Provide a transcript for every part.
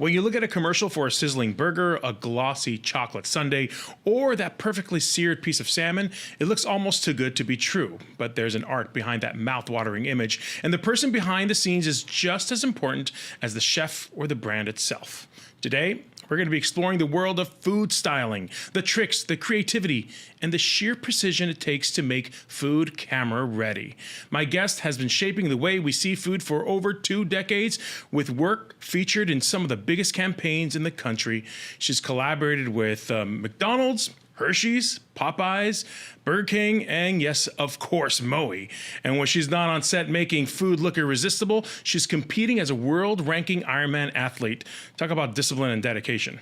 When you look at a commercial for a sizzling burger, a glossy chocolate sundae, or that perfectly seared piece of salmon, it looks almost too good to be true. But there's an art behind that mouth-watering image, and the person behind the scenes is just as important as the chef or the brand itself. Today, we're going to be exploring the world of food styling, the tricks, the creativity, and the sheer precision it takes to make food camera ready. My guest has been shaping the way we see food for over 2 decades, with work featured in some of the biggest campaigns in the country. She's collaborated with McDonald's, Hershey's, Popeyes, Burger King, and yes, of course, Mowi. And when she's not on set making food look irresistible, she's competing as a world-ranking Ironman athlete. Talk about discipline and dedication.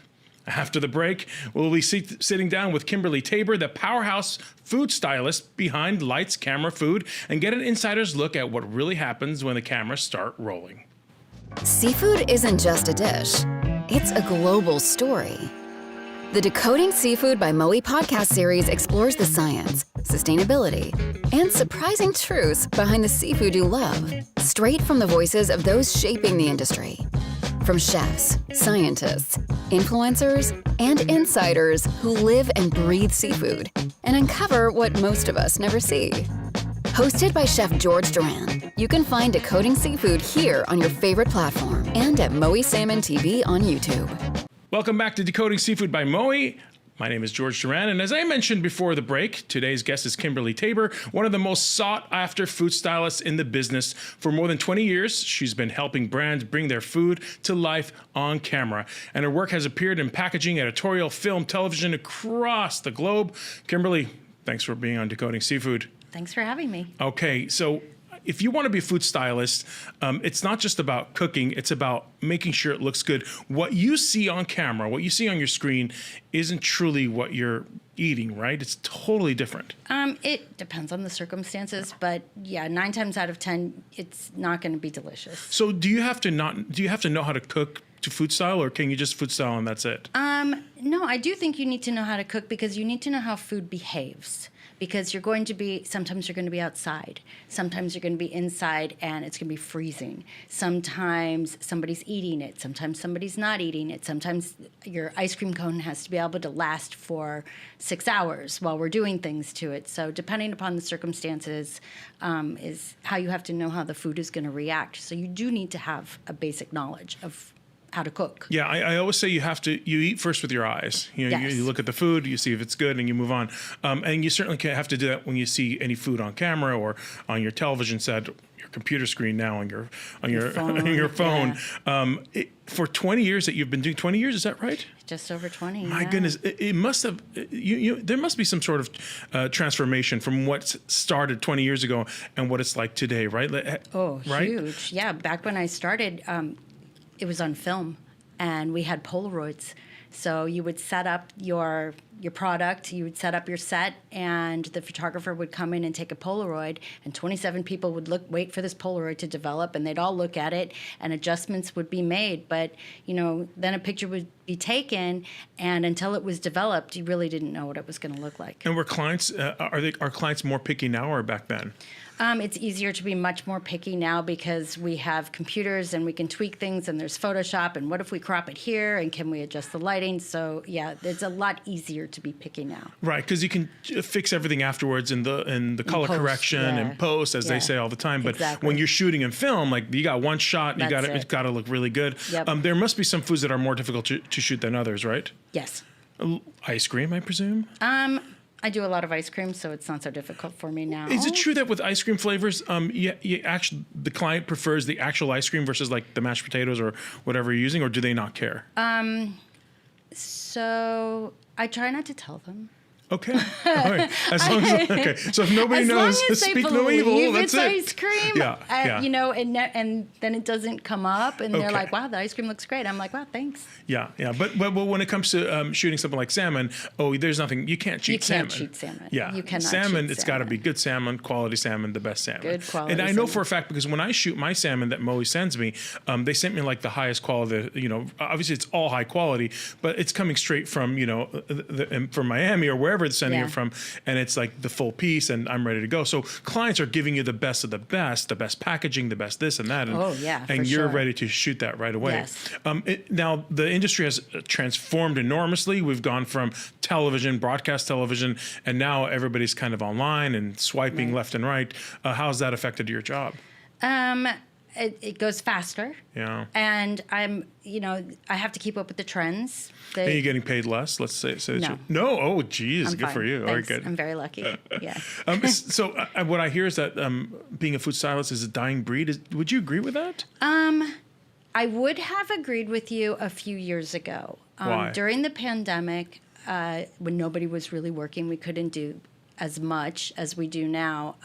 After the break, we'll be sitting down with Kimberly Tabor, the powerhouse food stylist behind Lights, Camera, Food, and get an insider's look at what really happens when the cameras start rolling. Seafood isn't just a dish. It's a global story. The Decoding Seafood by Mowi podcast series explores the science, sustainability, and surprising truths behind the seafood you love, straight from the voices of those shaping the industry. From chefs, scientists, influencers, and insiders who live and breathe seafood and uncover what most of us never see. Hosted by Chef George Duran, you can find Decoding Seafood here on your favorite platform and at Mowi Salmon TV on YouTube. Welcome back to Decoding Seafood by Mowi. My name is George Duran, and as I mentioned before the break, today's guest is Kimberly Tabor, one of the most sought-after food stylists in the business. For more than 20 years, she's been helping brands bring their food to life on camera, and her work has appeared in packaging, editorial, film, television across the globe. Kimberly, thanks for being on Decoding Seafood. Thanks for having me. Okay, so if you want to be a food stylist, it's not just about cooking, it's about making sure it looks good. What you see on camera, what you see on your screen isn't truly what you're eating, right? It's totally different. It depends on the circumstances, but yeah, 9 times out of 10, it's not going to be delicious. So do you have to know how to cook to food style, or can you just food style and that's it? No, I do think you need to know how to cook because you need to know how food behaves. Because sometimes you're going to be outside. Sometimes you're going to be inside and it's going to be freezing. Sometimes somebody's eating it. Sometimes somebody's not eating it. Sometimes your ice cream cone has to be able to last for 6 hours while we're doing things to it. So depending upon the circumstances is how you have to know how the food is going to react. So you do need to have a basic knowledge of how to cook. Yeah, I always say you eat first with your eyes. You know, yes. you look at the food, you see if it's good, and you move on. And you certainly have to do that when you see any food on camera or on your television set, your computer screen now, on your phone. On your phone. Yeah. For 20 years that you've been doing, 20 years, is that right? Just over 20. My goodness, it must have. There must be some sort of transformation from what started 20 years ago and what it's like today, right? Right? Huge. Yeah, back when I started. It was on film, and we had Polaroids. So you would set up your product, you would set up your set, and the photographer would come in and take a Polaroid, and 27 people would wait for this Polaroid to develop, and they'd all look at it, and adjustments would be made. But, then a picture would be taken, and until it was developed, you really didn't know what it was going to look like. And were clients, are clients more picky now or back then? It's easier to be much more picky now because we have computers and we can tweak things, and there's Photoshop, and what if we crop it here, and can we adjust the lighting? So yeah, it's a lot easier to be picky now. Right, because you can fix everything afterwards in the color correction and post, as they say all the time. But when you're shooting in film, like you got one shot, and it's got to look really good. Yep. There must be some foods that are more difficult to shoot than others, right? Yes. Ice cream, I presume? I do a lot of ice cream, so it's not so difficult for me now. Is it true that with ice cream flavors, actually the client prefers the actual ice cream versus like the mashed potatoes or whatever you're using, or do they not care? So I try not to tell them. Okay. All right. Okay. So if nobody knows, speak no evil. That's it. It's ice cream. Yeah. And then it doesn't come up, and they're like, "Wow, the ice cream looks great." I'm like, "Wow, thanks." Yeah. But when it comes to shooting something like salmon, there's nothing you can't cheat salmon. You can't cheat salmon. Yeah. You cannot. Salmon. It's got to be good salmon, quality salmon, the best salmon. Good quality. And I know for a fact because when I shoot my salmon that Mowi sends me, they sent me like the highest quality. Obviously it's all high quality, but it's coming straight from from Miami or wherever wherever they're sending Yeah. it from, and it's like the full piece, and I'm ready to go. So clients are giving you the best of the best packaging, the best this and that, and, Oh, yeah, and for you're sure. ready to shoot that right away. Yes. Now the industry has transformed enormously. We've gone from television, broadcast television, and now everybody's kind of online and swiping Right. left and right. How's that affected your job? It goes faster. Yeah. And I have to keep up with the trends. Are you getting paid less? Let's say No. that no. Oh, geez, I'm good fine. for you. All right, Thanks. good. I'm very lucky. Yeah. So what I hear is that being a food stylist is a dying breed. Would you agree with that? I would have agreed with you a few years ago. Why? During the pandemic, when nobody was really working, we couldn't do as much as we do now.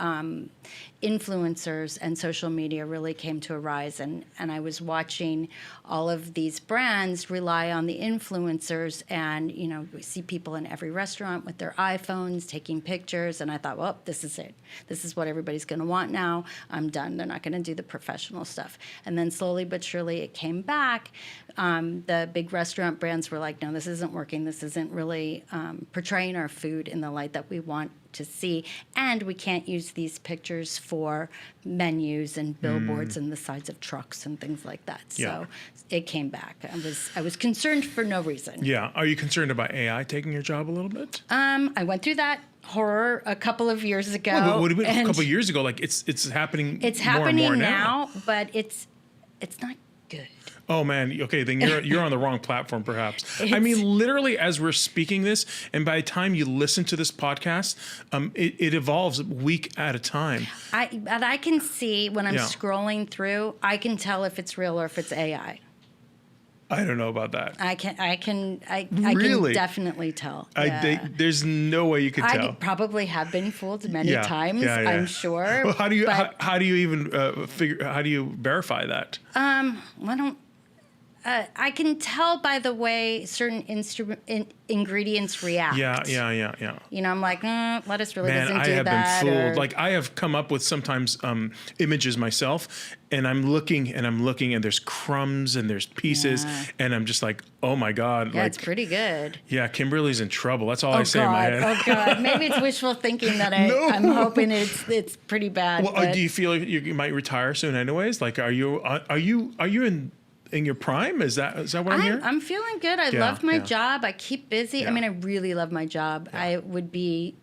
Influencers and social media really came to a rise, and I was watching all of these brands rely on the influencers, and we see people in every restaurant with their iPhones taking pictures, and I thought, well, this is it. This is what everybody's going to want now. I'm done. They're not going to do the professional stuff. And then slowly but surely it came back. The big restaurant brands were like, no, this isn't working. This isn't really portraying our food in the light that we want to see, and we can't use these pictures for menus and billboards and the sides of trucks and things like that. Yeah. So it came back. I was concerned for no reason. Yeah. Are you concerned about AI taking your job a little bit? I went through that horror a couple of years ago. Well, what do you mean, a and couple of years ago? Like it's happening. It's more happening and more now. but it's not good. Oh man, okay, then you're on the wrong platform, perhaps. I It's- mean, literally, as we're speaking this, and by the time you listen to this podcast, it evolves week at a time. I can see when I'm Yeah. scrolling through, I can tell if it's real or if it's AI. I don't know about that. I can Really? definitely tell. Yeah. There's no way you could I tell. probably have been fooled many Yeah, times, yeah, yeah. I'm sure. Well, how do you but, how do you even figure? How do you verify that? I can tell by the way certain ingredients react. Yeah. I'm like, lettuce really Man, doesn't I do have that. been fooled. or- Like I have come up with sometimes images myself, and I'm looking, and there's crumbs and there's pieces, Yeah. and I'm just like, oh my god, yeah, like it's pretty good. yeah, Kimberly's in trouble. That's all I Oh say in my God! head. Oh God! Maybe it's wishful thinking that No. I'm hoping it's pretty bad. Well, but do you feel like you might retire soon, anyways? Like, are you in your prime? Is that what I'm hearing? I'm feeling good. I Yeah, love my yeah. job. I keep busy. Yeah. I mean, I really love my job. I would be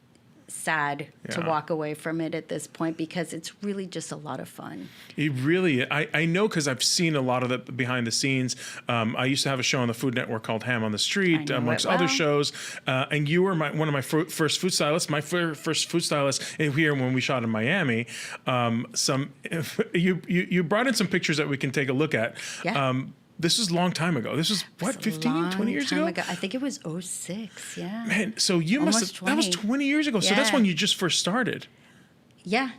sad to Yeah. walk away from it at this point because it's really just a lot of fun. It really, I know because I've seen a lot of the behind the scenes. I used to have a show on the Food Network called Ham on the Street, I know amongst it other well. shows. And you were one of my first food stylists. My first food stylist here when we shot in Miami. You brought in some pictures that we can take a look at. Yeah. This was a long time ago. This was what, It's a 15, 20 long years time ago? I think it was 06. Yeah. Man, so you Almost must have, that was 20. 20 years ago. So that's Yeah. when you just first started. Yeah.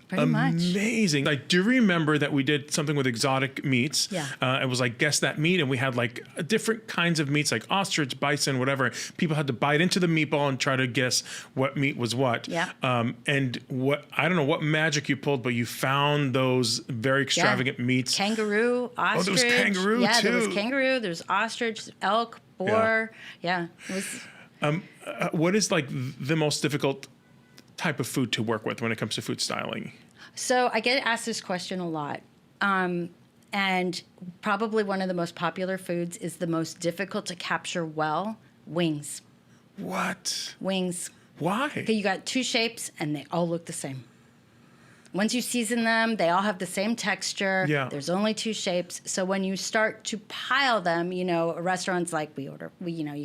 Pretty much. Amazing. I do remember that we did something with exotic meats. Yeah. It was like guess that meat, and we had like different kinds of meats, like ostrich, bison, whatever. People had to bite into the meatball and try to guess what meat was what. Yeah. And I don't know what magic you pulled, but you found those very extravagant meats. Kangaroo, ostrich. there was kangaroo, yeah, there was too. kangaroo. There's ostrich, elk, boar. Yeah. It was. What is like the most difficult type of food to work with when it comes to food styling? So I get asked this question a lot. And probably one of the most popular foods is the most difficult to capture well, wings. What? Wings. Why? Okay, you got two shapes and they all look the same. Once you season them, they all have the same texture. Yeah. There's only two shapes. So when you start to pile them, a restaurant's like you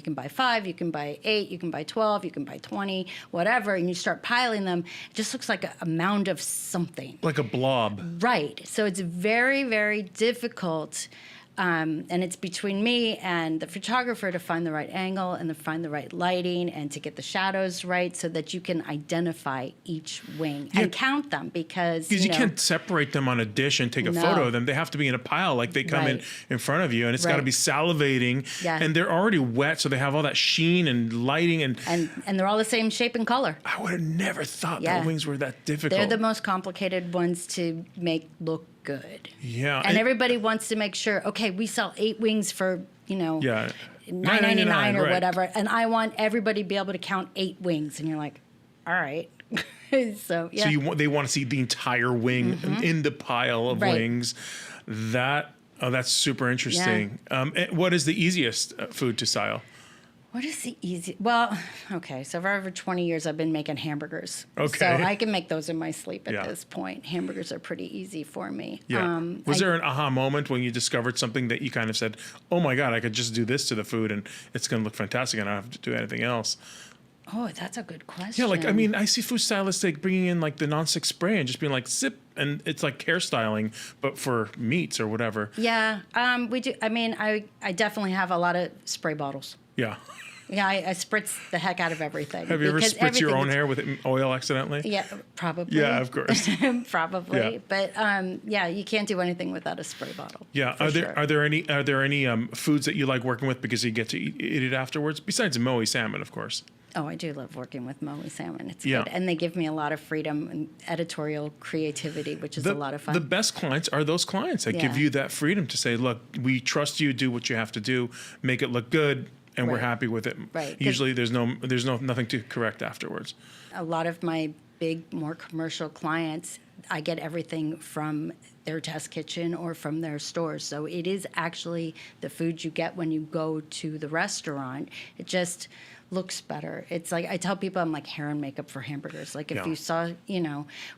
can buy 5, you can buy 8, you can buy 12, you can buy 20, whatever, and you start piling them, it just looks like a mound of something. Like a blob. Right. So it's very, very difficult. And it's between me and the photographer to find the right angle and to find the right lighting and to get the shadows right so that you can identify each wing and count them because Because you can't separate them on a dish and take a No. photo of them. They have to be in a pile, like they come Right. in front of you, and it's got to Right. be salivating. Yeah. And they're already wet, so they have all that sheen and lighting. And and they're all the same shape and color. I would have never thought Yeah. that wings were that difficult. They're the most complicated ones to make look good. Yeah. And everybody wants to make sure, okay, we sell 8 wings for, yeah. $9.99 or right. whatever. And I want everybody to be able to count 8 wings. And you're like, all right. So, yeah. So they want to see the entire wing in the pile of wings. That's super interesting. What is the easiest food to style? What is the easy? Well, okay. So for over 20 years, I've been making hamburgers. Okay. So I can make those in my sleep at this point. Hamburgers are pretty easy for me. Yeah. Was there an aha moment when you discovered something that you kind of said, "Oh my God, I could just do this to the food and it's going to look fantastic, and I don't have to do anything else"? Oh, that's a good question. Yeah, I see food stylists bringing in the nonstick spray and just being like zip, and it's like hairstyling, but for meats or whatever. Yeah, we do. I mean, I definitely have a lot of spray bottles. Yeah. Yeah, I spritz the heck out of everything. Have you ever spritzed your own hair with oil accidentally? Yeah, probably. Yeah, of course. Probably. Yeah. But you can't do anything without a spray bottle. Yeah. Are there any foods that you like working with because you get to eat it afterwards? Besides Mowi salmon, of course. Oh, I do love working with Mowi salmon. It's Yeah. good. And they give me a lot of freedom and editorial creativity, which is a lot of fun. The best clients are those clients that give you that freedom to say, look, we trust you, do what you have to do, make it look good, and we're happy with it. Right. Usually there's nothing to correct afterwards. A lot of my big, more commercial clients, I get everything from their test kitchen or from their stores. So it is actually the food you get when you go to the restaurant. It just looks better. It's like, I tell people I'm like hair and makeup for hamburgers. Like if you saw,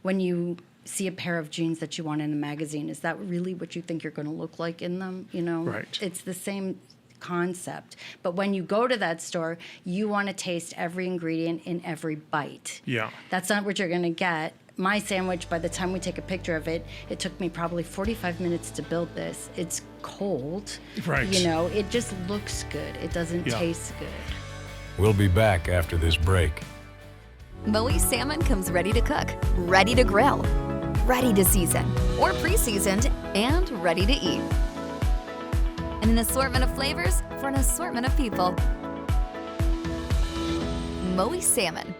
when you see a pair of jeans that you want in a magazine, is that really what you think you're going to look like in them? Right. It's the same concept. But when you go to that store, you want to taste every ingredient in every bite. Yeah. That's not what you're going to get. My sandwich, by the time we take a picture of it, it took me probably 45 minutes to build this. It's cold. Right. It just looks good. It doesn't taste good. We'll be back after this break. Mowi salmon comes ready to cook, ready to grill, ready to season, or pre-seasoned, and ready to eat. And an assortment of flavors for an assortment of people. Mowi salmon.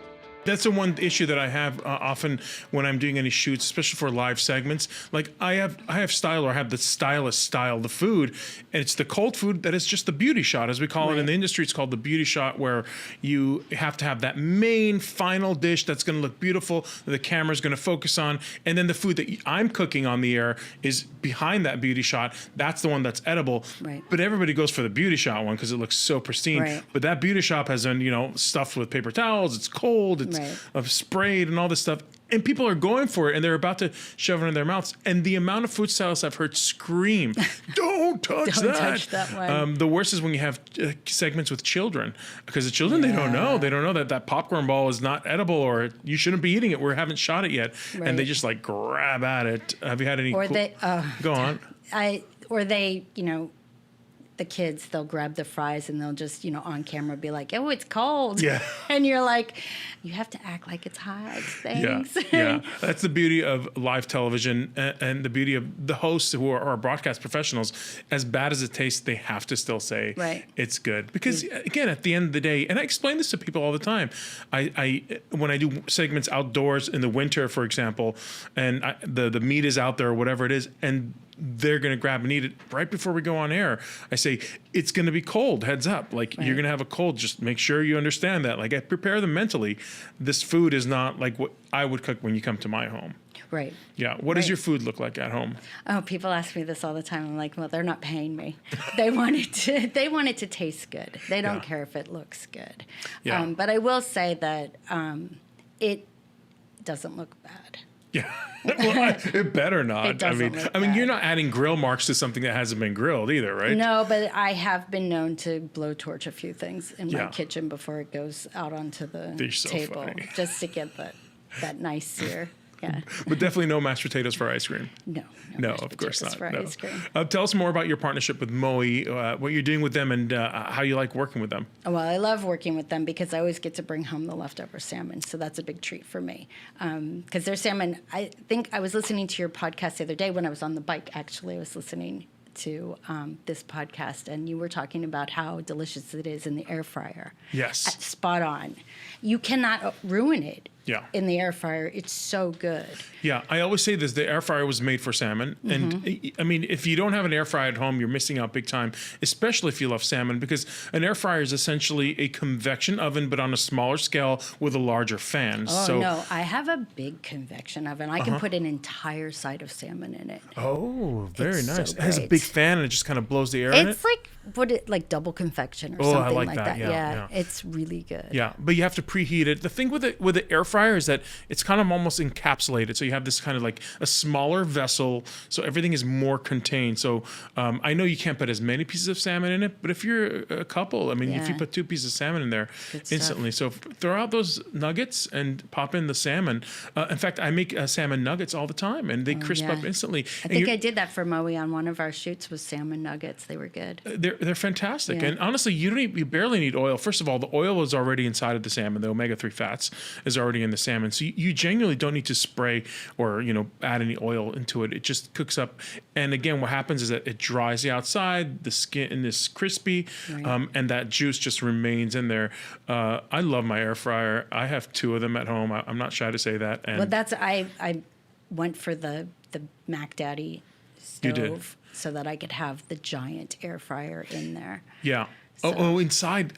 That's the one issue that I have often when I'm doing any shoots, especially for live segments. Like I have style, or I have the stylist style the food, and it's the cold food that is just the beauty shot, as we call it in the industry. It's called the beauty shot, where you have to have that main final dish that's going to look beautiful, that the camera's going to focus on, and then the food that I'm cooking on the air is behind that beauty shot. That's the one that's edible. Right. But everybody goes for the beauty shot one because it looks so pristine. Right. But that beauty shop has been stuffed with paper towels. It's cold. It's sprayed and all this stuff, and people are going for it, and they're about to shove it in their mouths. And the amount of food stylists I've heard scream, "Don't touch Don't that!" touch that one. The worst is when you have segments with children, because the children they don't know that popcorn ball is not edible, or you shouldn't be eating it. We haven't shot it yet, and they just grab at it. Have you had any? Or go on. The kids, they'll grab the fries and they'll just, on camera be like, "Oh, it's cold." Yeah. And you're like, you have to act like it's hot. Thanks. Yeah. That's the beauty of live television, and the beauty of the hosts who are broadcast professionals. As bad as it tastes, they have to still say it's good. Because again, at the end of the day, and I explain this to people all the time, I when I do segments outdoors in the winter, for example, and the meat is out there or whatever it is, and they're going to grab and eat it right before we go on air, I say, it's going to be cold, heads up. You're going to have a cold. Just make sure you understand that. I prepare them mentally. This food is not like what I would cook when you come to my home. Right. Yeah. What does your food look like at home? Oh, people ask me this all the time. I'm like, well, they're not paying me. They want it to taste good. They don't care if it looks good. Yeah. But I will say that it doesn't look bad. Yeah. Well, it better not. It doesn't look bad. You're not adding grill marks to something that hasn't been grilled either, right? No, but I have been known to blowtorch a few things in my kitchen before it goes out onto the table, funny. just to get that nice sear. Yeah. But definitely no mashed potatoes for ice cream. No, of course not. For ice cream. Tell us more about your partnership with Mowi, what you're doing with them, and how you like working with them. Well, I love working with them because I always get to bring home the leftover salmon, so that's a big treat for me. Because their salmon, I think I was listening to your podcast the other day when I was on the bike. Actually, I was listening to this podcast, and you were talking about how delicious it is in the air fryer. Yes. Spot on. You cannot ruin it. Yeah. in the air fryer, it's so good. Yeah, I always say this: the air fryer was made for salmon, and I mean, if you don't have an air fryer at home, you're missing out big time. Especially if you love salmon, because an air fryer is essentially a convection oven, but on a smaller scale with a larger fan. Oh so, no, I have a big convection oven. I can put an entire side of salmon in it. Oh, very It's so nice. It has a great. big fan, and it just kind of blows the air in it. It's like double convection or Oh, I something like like that. that. Yeah. It's really good. Yeah, but you have to preheat it. The thing with the air fryer is that it's kind of almost encapsulated. So you have this kind of like a smaller vessel, so everything is more contained. So I know you can't put as many pieces of salmon in it, but if you're a couple, I mean, if you Yeah. put 2 pieces of salmon in there Good instantly. So throw out those nuggets and pop in the salmon. In fact, I make salmon nuggets all the time, and they crisp up yeah. instantly. I think I did that for Mowi on one of our shoots with salmon nuggets. They were good. They're fantastic, Yeah. and honestly, you barely need oil. First of all, the oil is already inside of the salmon. The omega-3 fats is already in the salmon, so you genuinely don't need to spray or add any oil into it. It just cooks up, and again, what happens is that it dries the outside, the skin is crispy, Right. and that juice just remains in there. I love my air fryer. I have 2 of them at home. I'm not shy to say that. And Well, I went for the Mac Daddy You did. stove so that I could have the giant air fryer in there. yeah. Inside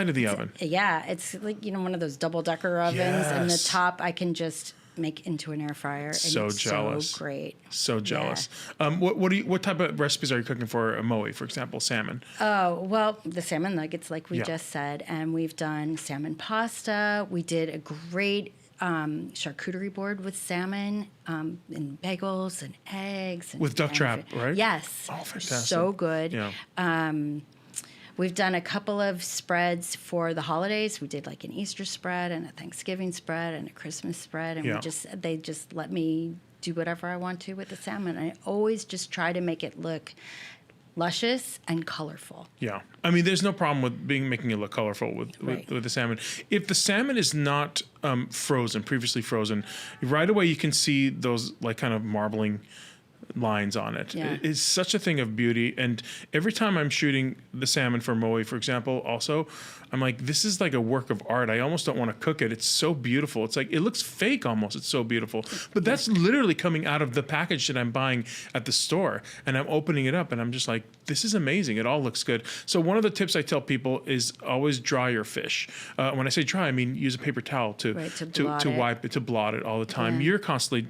of the oven. Yeah, it's like one of those double decker ovens, and the Yes. top I can just make into an air fryer. And So it's jealous. So great. So jealous. What type of recipes are you cooking for Mowi, for example, salmon? Oh, well, the salmon nuggets, like we Yeah. just said, and we've done salmon pasta. We did a great charcuterie board with salmon and bagels and eggs. And, With duck and trap, right? Yes. Oh, fantastic. So good. Yeah. We've done a couple of spreads for the holidays. We did like an Easter spread and a Thanksgiving spread and a Christmas spread, and Yeah. they just let me do whatever I want to with the salmon. I always just try to make it look luscious and colorful. Yeah, I mean, there's no problem with making it look colorful with Right. the salmon. If the salmon is not previously frozen, right away you can see those like kind of marbling lines on it. Yeah. It's such a thing of beauty. And every time I'm shooting the salmon for Mowi, for example, also, I'm like, this is like a work of art. I almost don't want to cook it. It's so beautiful. It's like, it looks fake almost. It's so beautiful. But that's literally coming out of the package that I'm buying at the store. And I'm opening it up and I'm just like, this is amazing. It all looks good. So one of the tips I tell people is always dry your fish. When I say dry, I mean use a paper towel to Right, to blot to it. wipe it, to blot it all the time. Yeah. You're constantly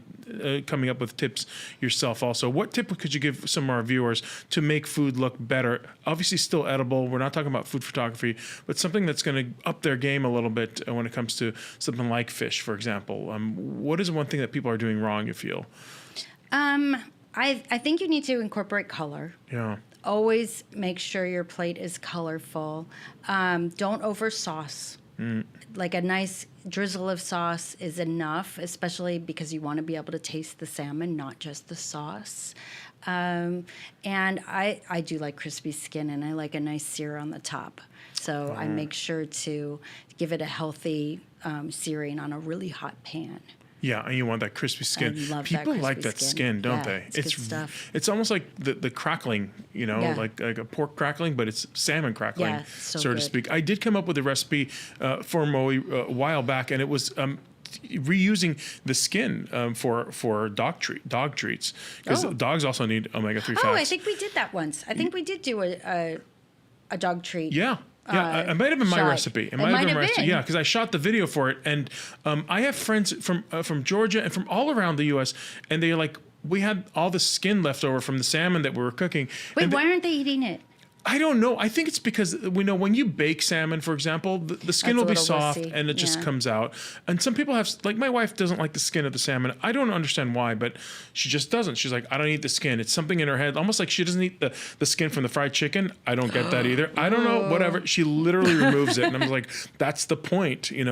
coming up with tips yourself also. What tip could you give some of our viewers to make food look better? Obviously still edible. We're not talking about food photography, but something that's going to up their game a little bit when it comes to something like fish, for example. What is one thing that people are doing wrong, you feel? I think you need to incorporate color. Yeah. Always make sure your plate is colorful. Don't over sauce. Like a nice drizzle of sauce is enough, especially because you want to be able to taste the salmon, not just the sauce. And I do like crispy skin, and I like a nice sear on the top. So I make sure to give it a healthy searing on a really hot pan. Yeah, and you want that crispy skin. I love that People like crispy that skin. skin, don't Yeah, they? it's good stuff. It's almost like the crackling, Yeah. like a pork crackling, but it's salmon crackling, Yeah, so to good. speak. I did come up with a recipe for Mowi a while back, and it was reusing the skin for dog treats, because Oh. dogs also need omega-3 fats. Oh, I think we did that once. I think we did do a dog treat. Yeah. Yeah, it might have been my shot. recipe. It might have my recipe. been. Yeah, because I shot the video for it, and I have friends from Georgia and from all around the U.S., and they're like, we had all the skin left over from the salmon that we were cooking. Wait, and why aren't they eating it? I don't know. I think it's because we know when you bake salmon, for example, the skin will be That's a little soft wussy. and it just Yeah. comes out. And some people have, like my wife doesn't like the skin of the salmon. I don't understand why, but she just doesn't. She's like, I don't eat the skin. It's something in her head, almost like she doesn't eat the skin from the fried chicken. I don't get that either. I don't know, whatever. She literally removes it. And I'm like, that's the point, And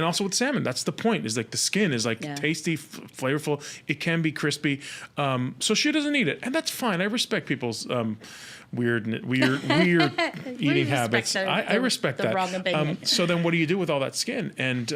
also with salmon, that's the point, is like the skin is like Yeah. tasty, flavorful. It can be crispy. So she doesn't eat it. And that's fine. I respect people's weird eating respect habits. I respect the that. wrong opinion. So then what do you do with all that skin? And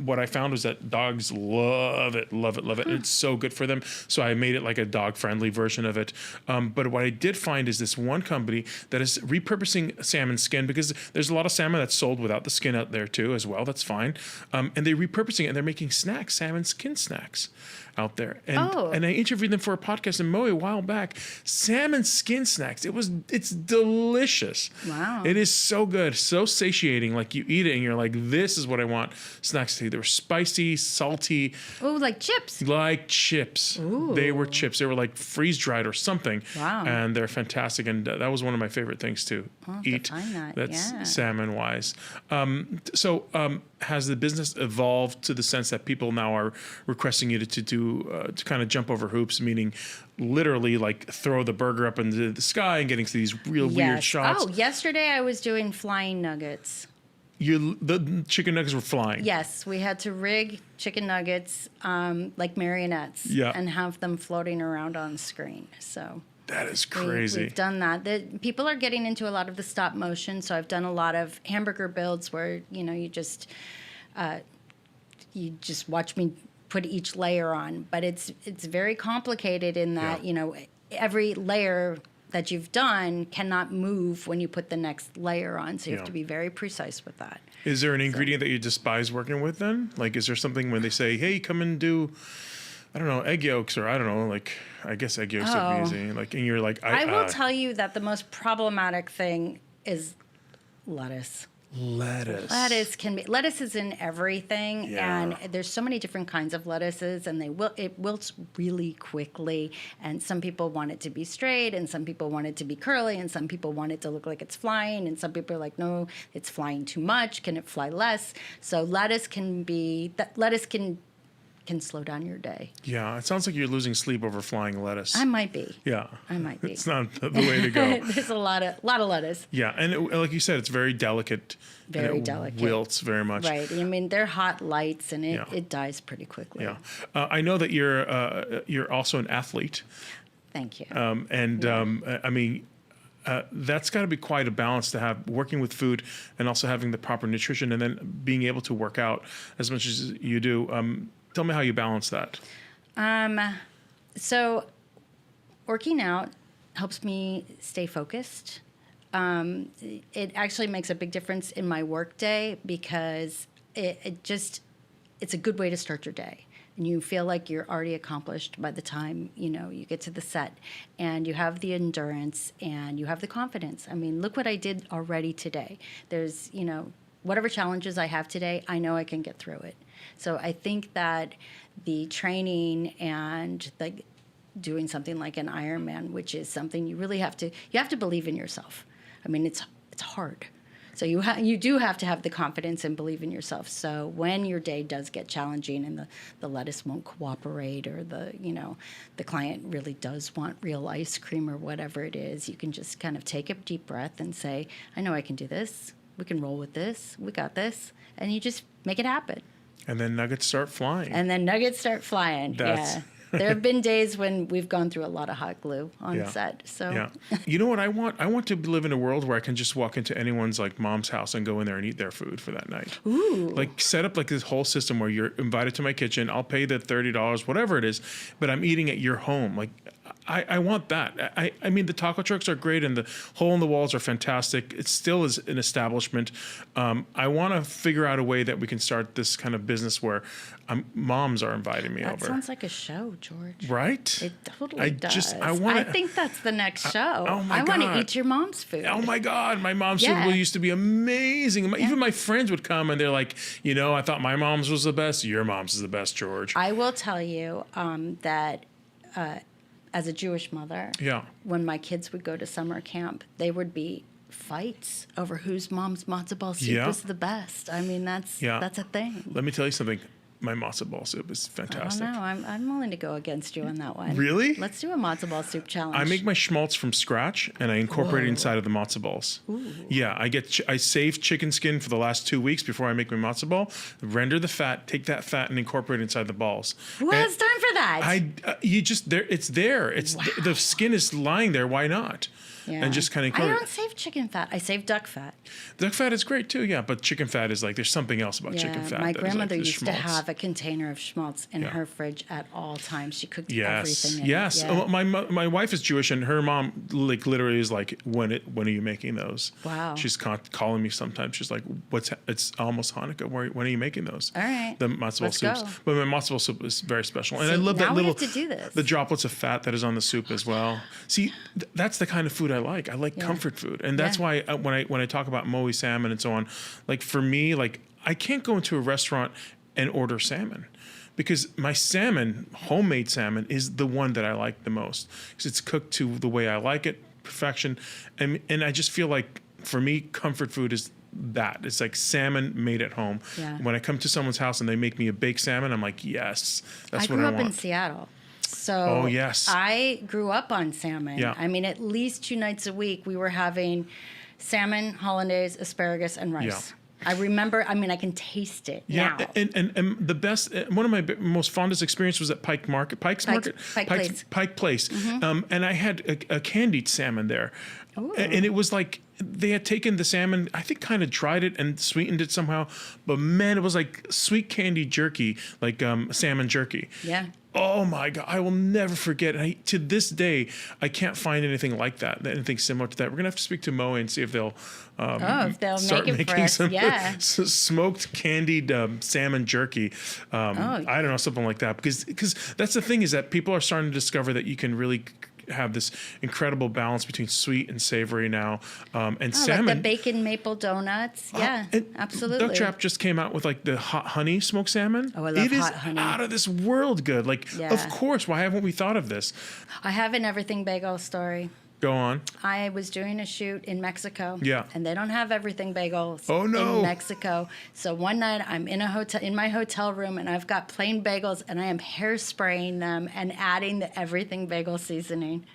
what I found was that dogs love it, love it, love it. And it's so good for them. So I made it like a dog-friendly version of it. But what I did find is this one company that is repurposing salmon skin, because there's a lot of salmon that's sold without the skin out there too as well. That's fine. And they're repurposing it, and they're making snacks, salmon skin snacks out there. And I interviewed them for a podcast in Mowi a while back. Salmon skin snacks. It's delicious. Wow. It is so good, so satiating. Like you eat it and you're like, this is what I want snacks to be. They were spicy, salty. Oh, like chips. Like chips. Ooh. They were chips. They were like freeze dried or something. Wow. And they're fantastic. And that was one of my favorite things to eat. find that. That's Yeah. salmon wise. So has the business evolved to the sense that people now are requesting you to kind of jump over hoops, meaning literally like throw the burger up into the sky and getting to these real weird shots? Oh, yesterday I was doing flying nuggets. The chicken nuggets were flying. Yes, we had to rig chicken nuggets like marionettes and have them floating around on screen. So that is crazy. We've done that. People are getting into a lot of the stop motion. So I've done a lot of hamburger builds where you just watch me put each layer on. But it's very complicated in that every layer that you've done cannot move when you put the next layer on. So you have to be very precise with that. Is there an ingredient that you despise working with then? Like, is there something when they say, hey, come and do, I don't know, egg yolks, or I don't know, like, I guess egg yolks would be easy. Like, and you're like, I will tell you that the most problematic thing is lettuce. Lettuce is in everything, and there's so many different kinds of lettuces, and it wilts really quickly. And some people want it to be straight, and some people want it to be curly, and some people want it to look like it's flying, and some people are like, no, it's flying too much. Can it fly less? So lettuce can slow down your day. Yeah, it sounds like you're losing sleep over flying lettuce. I might be. Yeah. I might be. It's not the way to go. There's a lot of lettuce. Yeah, and like you said, it's very delicate. Very and delicate. Wilts very much. Right. I mean, they're hot lights, and it dies pretty quickly. Yeah. I know that you're also an athlete. Thank you. I mean, that's got to be quite a balance to have working with food and also having the proper nutrition and then being able to work out as much as you do. Tell me how you balance that. So working out helps me stay focused. It actually makes a big difference in my work day because it's a good way to start your day. And you feel like you're already accomplished by the time, you get to the set, and you have the endurance and you have the confidence. I mean, look what I did already today. There's, whatever challenges I have today, I know I can get through it. So I think that the training and doing something like an Ironman, which is something you really have to believe in yourself. I mean, it's hard. So you do have to have the confidence and believe in yourself. So when your day does get challenging and the lettuce won't cooperate, or the client really does want real ice cream or whatever it is, you can just kind of take a deep breath and say, I know I can do this. We can roll with this. We got this. And you just make it happen. And then nuggets start flying. Yeah. There have been days when we've gone through a lot of hot glue on set. So You know what I want? I want to live in a world where I can just walk into anyone's mom's house and go in there and eat their food for that night. Ooh. Like set up this whole system where you're invited to my kitchen. I'll pay the $30, whatever it is, but I'm eating at your home. Like I want that. I mean, the taco trucks are great and the hole in the walls are fantastic. It still is an establishment. I want to figure out a way that we can start this kind of business where moms are inviting me over. That sounds like a show, George. Right? It totally does. I think that's the next show. Oh my God. I want to eat your mom's food. Oh my God, my mom's food used to be amazing. Even my friends would come and they're like, I thought my mom's was the best. Your mom's is the best, George. I will tell you that as a Jewish mother, when my kids would go to summer camp, they would be fights over whose mom's matzo ball soup was the best. I mean, that's a thing. Let me tell you something. My matzo ball soup is fantastic. I don't know. I'm willing to go against you on that one. Really? Let's do a matzo ball soup challenge. I make my schmaltz from scratch and I incorporate it inside of the matzo balls. Ooh. Yeah, I save chicken skin for the last 2 weeks before I make my matzo ball. Render the fat, take that fat, and incorporate it inside the balls. Who has time for that? It's there. It's Wow. the skin is lying there. Why not? Yeah. and just kind of I don't save chicken fat. I save duck fat. Duck fat is great too, yeah, but chicken fat is like there's something else about chicken fat. My that is grandmother like the used to schmaltz. have a container of schmaltz in her fridge at all times. She cooked Yes, everything in yes. it. Oh, my wife is Jewish, and her mom like literally is like, when are you making those? Wow. She's calling me sometimes. She's like, it's almost Hanukkah. When are you making those? All right. The matzo ball Let's soups. go. But my matzo ball soup is very special, and I See, love that now we little have to do this. the droplets of fat that is on the soup as well. See, that's the kind of food I like. I like comfort food, and that's why when I talk about Mowi salmon and so on, like for me, like I can't go into a restaurant and order salmon. Because my salmon, homemade salmon, is the one that I like the most. Because it's cooked to the way I like it, perfection. And I just feel like, for me, comfort food is that. It's like salmon made at home. Yeah. When I come to someone's house and they make me a baked salmon, I'm like, yes, that's what I grew up want. in Seattle. So Oh, yes. I grew up on salmon. Yeah. I mean, at least 2 nights a week, we were having salmon, hollandaise, asparagus, and rice. Yeah. I remember, I mean, I can taste it now. And the best, one of my most fondest experience was at Pike Place. Pike Place. And I had a candied salmon there. And it was like, they had taken the salmon, I think kind of dried it and sweetened it somehow. But man, it was like sweet candy jerky, like salmon jerky. Yeah. Oh my God, I will never forget. To this day, I can't find anything like that, anything similar to that. We're going to have to speak to Mowi and see if they'll, if they'll start make it for making us, some yeah. smoked candied salmon jerky. I don't know, something like that. Because that's the thing, is that people are starting to discover that you can really have this incredible balance between sweet and savory now. And salmon. Like the bacon maple donuts. Yeah, absolutely. Duck Trap just came out with like the hot honey smoked salmon. Oh, I love it hot is honey. out of this world good. Like, Yeah. of course, why haven't we thought of this? I have an everything bagel story. Go on. I was doing a shoot in Mexico. Yeah. And they don't have everything bagels Oh, no. in Mexico. So one night I'm in my hotel room, and I've got plain bagels, and I am hairspraying them and adding the everything bagel seasoning.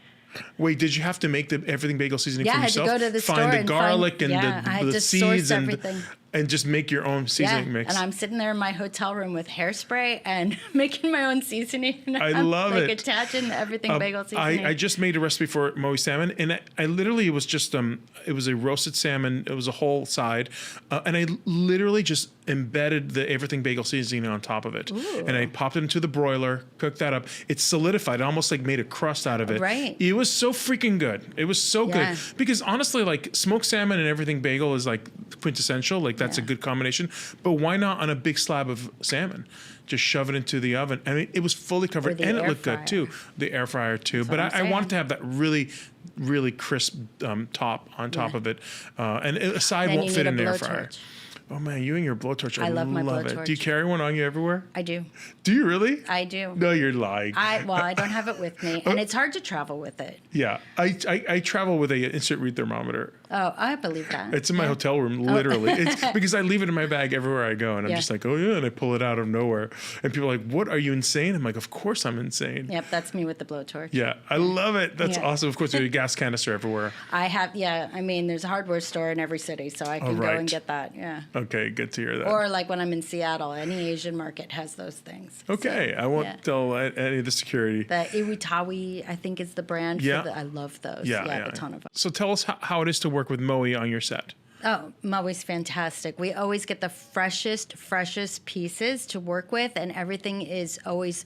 Wait, did you have to make the everything bagel seasoning Yeah, for I had to yourself? go to the store find the and garlic find- and yeah, I had the to source seeds everything. and just make your own seasoning mix. And I'm sitting there in my hotel room with hairspray and making my own seasoning. And I I'm, love like, it. attaching the everything bagel seasoning. I just made a recipe for Mowi salmon, and I literally, it was just it was a roasted salmon. It was a whole side, and I literally just embedded the everything bagel seasoning on top of it. Ooh. And I popped it into the broiler, cooked that up. It solidified. It almost like made a crust out of it. Right. It was so freaking good. It was so Yeah. good, because honestly, like smoked salmon and everything bagel is like quintessential. Like that's a Yeah. good combination. But why not on a big slab of salmon? Just shove it into the oven. I mean, it was fully covered, the and it air looked good fryer. too. The air fryer too. That's But what I I'm wanted to saying. have that really, really crisp top on top of it, and a side Then won't you fit need in a the air fryer. blowtorch. Oh man, you and your blowtorch! I love my it. blowtorch. Do you carry one on you everywhere? I do. Do you really? I do. No, you're lying. I don't have it with me, and it's hard to travel with it. Yeah, I travel with a instant read thermometer. Oh, I believe that. It's in my hotel room, literally. It's because I leave it in my bag everywhere I go, and I'm Yeah. just like, oh yeah, and I pull it out of nowhere, and people are like, "What? Are you insane?" I'm like, "Of course I'm insane." Yep, that's me with the blowtorch. Yeah, I love it. That's Yeah. awesome. Of course, there's a gas canister everywhere. I have, I mean, there's a hardware store in every city, so I can go right. and get that, yeah. Okay, good to hear that. Or like when I'm in Seattle, any Asian market has those things. Okay, So, I won't yeah. tell any of the security. The Iwitawi, I think, is the brand. Yeah. I love those. Yeah, I have a ton of them. So tell us how it is to work with Mowi on your set. Oh, Mowi's fantastic. We always get the freshest pieces to work with, and everything is always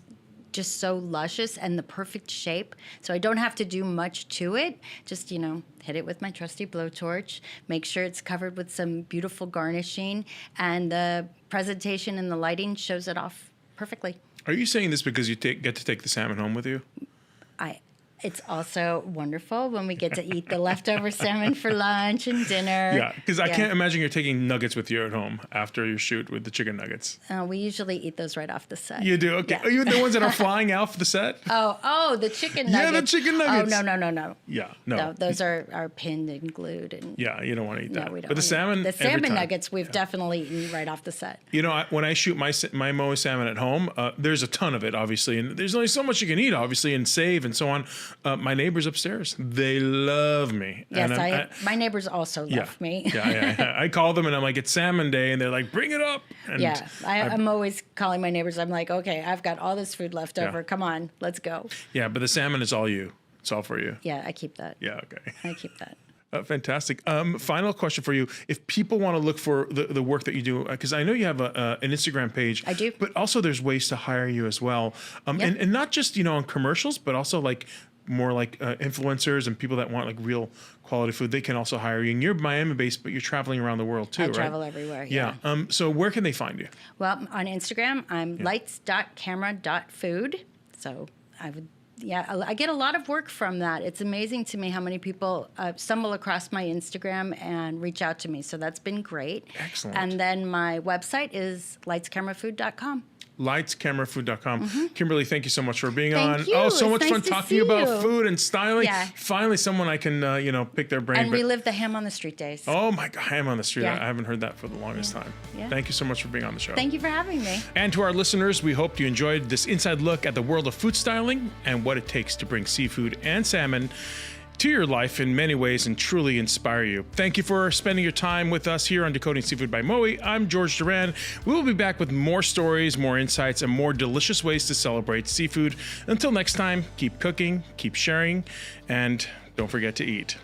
just so luscious and the perfect shape. So I don't have to do much to it. Just, hit it with my trusty blowtorch, make sure it's covered with some beautiful garnishing, and the presentation and the lighting shows it off perfectly. Are you saying this because you get to take the salmon home with you? It's also wonderful when we get to eat the leftover salmon for lunch and dinner. Yeah, because I can't imagine you're taking nuggets with you at home after your shoot with the chicken nuggets. We usually eat those right off the set. You do? Okay. Yeah. Are you the ones that are flying out for the set? Oh, the chicken Yeah, nuggets. the chicken nuggets. Oh, no. Yeah, No, those are pinned and glued. And Yeah, you don't want to eat that. no, we don't. But the salmon, The every salmon time. nuggets, we've definitely eaten right off the set. When I shoot my Mowi salmon at home, there's a ton of it, obviously, and there's only so much you can eat, obviously, and save and so on. My neighbors upstairs, they love me. Yes, And my neighbors also love me. yeah. I call them and I'm like, it's salmon day, and they're like, bring it up. And Yeah, I'm always calling my neighbors. I'm like, okay, I've got all this food left over. Yeah. Come on, let's go. Yeah, but the salmon is all you. It's all for you. Yeah, I keep that. Yeah, okay. I keep that. Fantastic. Final question for you. If people want to look for the work that you do, because I know you have an Instagram page. I do. But also there's ways to hire you as well. And not just, on commercials, but also like more like influencers and people that want like real quality food. They can also hire you. And you're Miami based, but you're traveling around the world too, I right? travel everywhere. Yeah. So where can they find you? Well, on Instagram, I'm lights.camera.food. So I get a lot of work from that. It's amazing to me how many people stumble across my Instagram and reach out to me. So that's been great. Excellent. And then my website is lightscamerafood.com. lightscamerafood.com. Kimberly, thank you so much for being Thank on. you. Oh, so It's much nice fun to talking see about you. food and styling. Yeah. Finally, someone I can, pick their brain. And relive the ham on the street days. Oh my God, ham on the street. Yeah. I haven't heard that for the longest time. Yeah. Thank you so much for being on the show. Thank you for having me. And to our listeners, we hope you enjoyed this inside look at the world of food styling and what it takes to bring seafood and salmon to your life in many ways and truly inspire you. Thank you for spending your time with us here on Decoding Seafood by Mowi. I'm George Duran. We will be back with more stories, more insights, and more delicious ways to celebrate seafood. Until next time, keep cooking, keep sharing, and don't forget to eat.